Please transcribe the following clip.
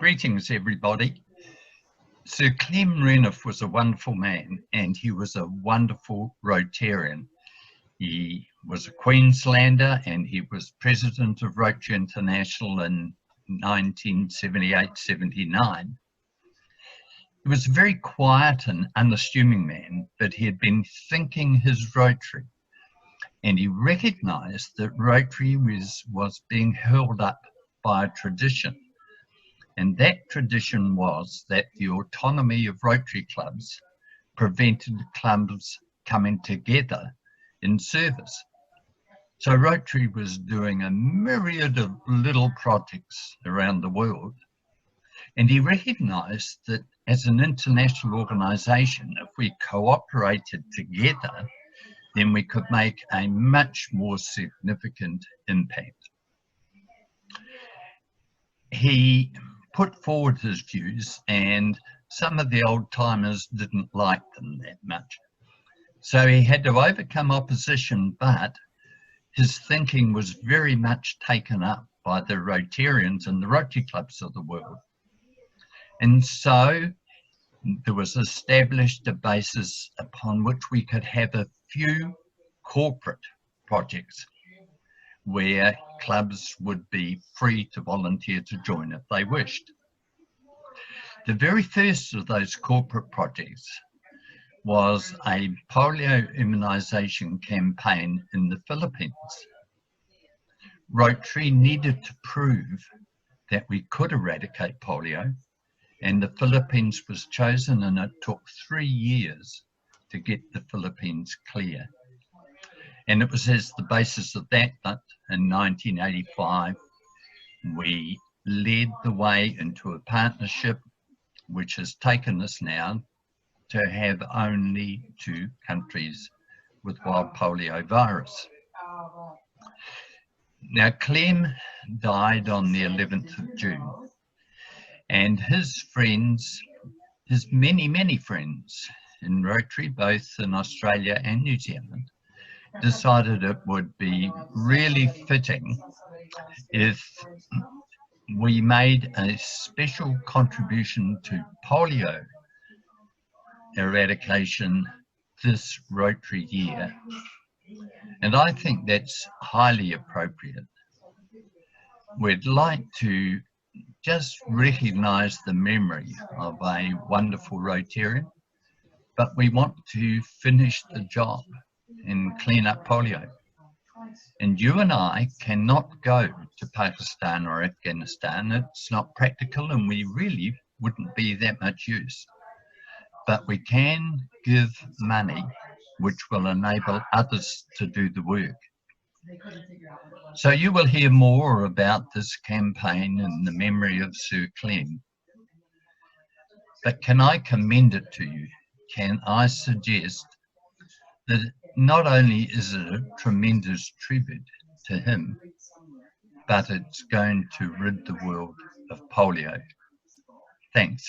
Greetings, everybody. Sir Clem Renouf was a wonderful man, and he was a wonderful Rotarian. He was a Queenslander, and he was president of Rotary International in 1978-79. He was a very quiet and unassuming man, but he had been thinking his Rotary, and he recognised that Rotary was being held up by a tradition. And that tradition was that the autonomy of Rotary clubs prevented clubs coming together in service. So Rotary was doing a myriad of little projects around the world. And he recognised that as an international organisation, if we cooperated together, then we could make a much more significant impact. He put forward his views, and some of the old timers didn't like them that much. So he had to overcome opposition, but his thinking was very much taken up by the Rotarians and the Rotary clubs of the world. And so there was established a basis upon which we could have a few corporate projects where clubs would be free to volunteer to join if they wished. The very first of those corporate projects was a polio immunisation campaign in the Philippines. Rotary needed to prove that we could eradicate polio, and the Philippines was chosen, and it took 3 years to get the Philippines clear. And it was as the basis of that in 1985, we led the way into a partnership which has taken us now to have only 2 countries with wild polio virus. Now, Clem died on the 11th of June, and his friends, his many friends in Rotary, both in Australia and New Zealand, decided it would be really fitting if we made a special contribution to polio eradication this Rotary year. And I think that's highly appropriate. We'd like to just recognise the memory of a wonderful Rotarian, but we want to finish the job and clean up polio. And you and I cannot go to Pakistan or Afghanistan. It's not practical, and we really wouldn't be that much use. But we can give money which will enable others to do the work. So you will hear more about this campaign in the memory of Sir Clem. But can I commend it to you? Can I suggest that not only is it a tremendous tribute to him, but it's going to rid the world of polio. Thanks.